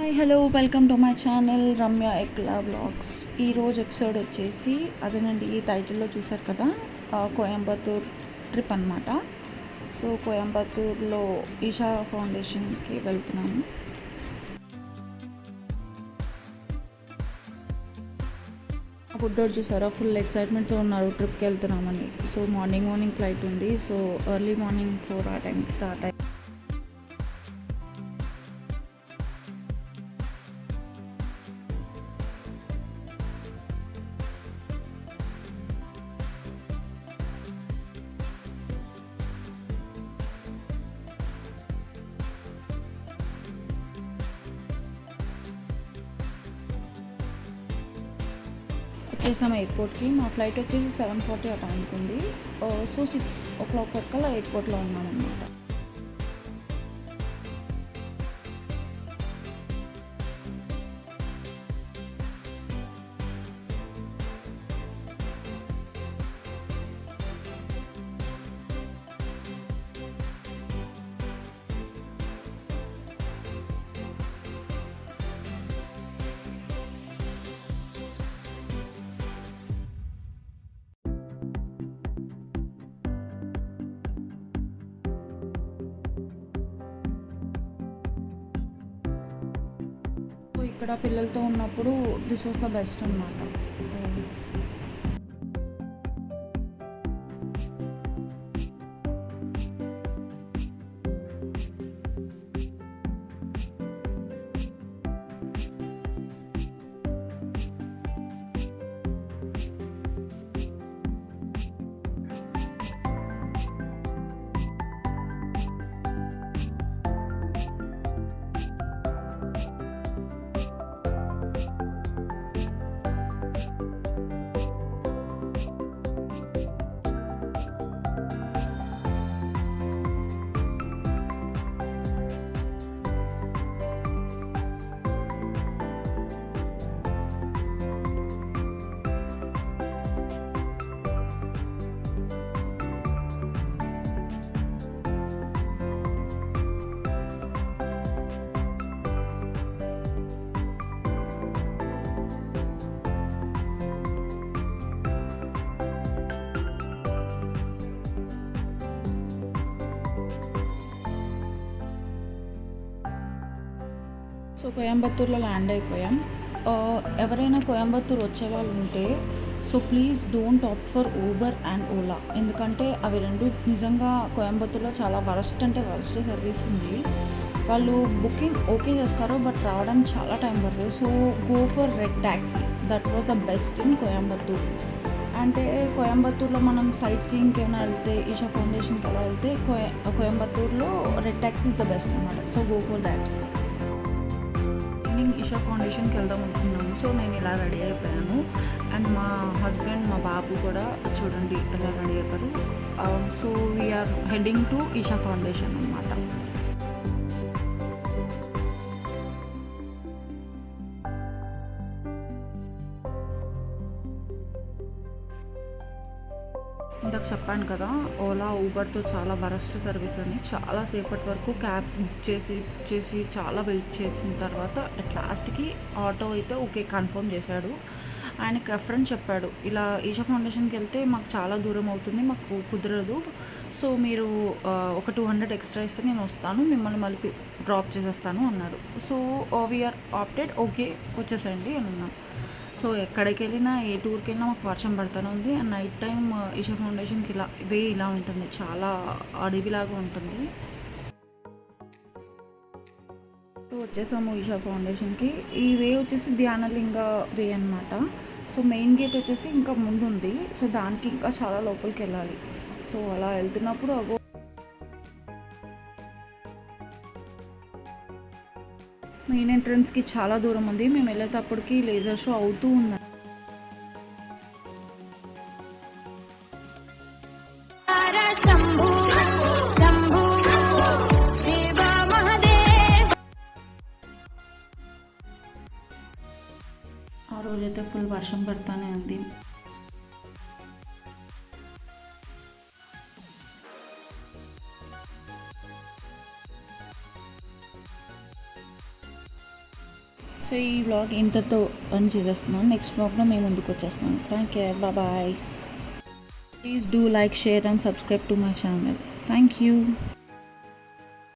Hi hello welcome to my channel Ramya ఎక్లా vlogs. ఈరోజు episode వచ్చేసి అదేనండి, ఈ టైటిల్లో చూసారు కదా, కోయంబత్తూర్ ట్రిప్ అనమాట. సో కోయంబత్తూర్లో ఈషా ఫౌండేషన్కి వెళ్తున్నాము. బుడ్డోడు చూసారా, ఫుల్ ఎక్సైట్మెంట్తో ఉన్నారు ట్రిప్కి వెళ్తున్నామని. సో మార్నింగ్ ఫ్లైట్ ఉంది. సో ఎర్లీ మార్నింగ్ 4 ఆ టైం స్టార్ట్ అయ్యి వచ్చేసాము ఎయిర్పోర్ట్కి. మా ఫ్లైట్ వచ్చేసి 7:40 ఆ టైంకి ఉంది. సో 6 o'clock కల్లా ఎయిర్పోర్ట్లో ఉన్నామన్నమాట. సో ఇక్కడ పిల్లలతో ఉన్నప్పుడు దిస్ వాస్ ద బెస్ట్ అనమాట. సో కోయంబత్తూర్లో ల్యాండ్ అయిపోయాం. ఎవరైనా కోయంబత్తూర్ వచ్చే వాళ్ళు ఉంటే so please don't opt for Uber and Ola, ఎందుకంటే అవి రెండు నిజంగా కోయంబత్తూర్లో చాలా వరస్ట్ అంటే వరస్ట్ సర్వీస్ ఉంది. వాళ్ళు బుకింగ్ ఓకే చేస్తారు, బట్ రావడానికి చాలా టైం పడుతుంది. So go for red taxi, that was the best in Coimbatore. అంటే కోయంబత్తూర్లో మనం సైట్ సీయింగ్కి ఏమైనా వెళ్తే, ఈషా ఫౌండేషన్కి ఎలా వెళ్తే కోయంబత్తూర్లో red taxi is the best అనమాట. So go for that. Isha ఫౌండేషన్కి వెళ్దాం అనుకున్నాము. సో నేను ఇలా రెడీ అయిపోయాను, అండ్ మా హస్బెండ్ మా బాబు కూడా చూడండి ఎలా రెడీ అయిపోయారు. So we are heading to Isha Foundation అనమాట. ఇందాక చెప్పాను కదా, ఓలా ఊబర్తో చాలా వరస్ట్ సర్వీస్ అని. చాలా సేపటి వరకు క్యాబ్స్ బుక్ చేసి చాలా వెయిట్ చేసిన తర్వాత అట్ లాస్ట్కి ఆటో అయితే ఓకే కన్ఫర్మ్ చేశాడు. ఆయనకి ఫ్రెండ్ చెప్పాడు, ఇలా ఈషా ఫౌండేషన్కి వెళ్తే మాకు చాలా దూరం అవుతుంది, మాకు కుదరదు, సో మీరు ఒక 200 ఎక్స్ట్రా ఇస్తే నేను వస్తాను, మిమ్మల్ని మళ్ళీ డ్రాప్ చేసేస్తాను అన్నాడు. సో వీఆర్ ఆప్టెడ్, ఓకే వచ్చేసండి అని అన్నాను. సో ఎక్కడికి వెళ్ళినా, ఏ టూర్కి వెళ్ళినా మాకు వర్షం పడుతూనే ఉంది. అండ్ నైట్ టైం ఈషా ఫౌండేషన్కి ఇలా ఉంటుంది, చాలా అడవిలాగా ఉంటుంది. సో వచ్చేసాము ఈషా ఫౌండేషన్కి. ఈ వే వచ్చేసి ధ్యానలింగ వే అనమాట. సో మెయిన్ గేట్ వచ్చేసి ఇంకా ముందు ఉంది. సో దానికి ఇంకా చాలా లోపలికి వెళ్ళాలి. సో అలా వెళ్తున్నప్పుడు మెయిన్ ఎంట్రన్స్కి చాలా దూరం ఉంది. మేము వెళ్ళేటప్పటికి లేజర్ షో అవుతూ ఉంది. ఆ రోజైతే ఫుల్ వర్షం పడుతూనే ఉంది. సో ఈ వ్లాగ్ ఇంతతో రన్ చేసేస్తున్నాను. నెక్స్ట్ వ్లాగ్లో మేము ముందుకు వచ్చేస్తున్నాను. Thank you, bye. Please do like, share and subscribe to my channel. Thank you.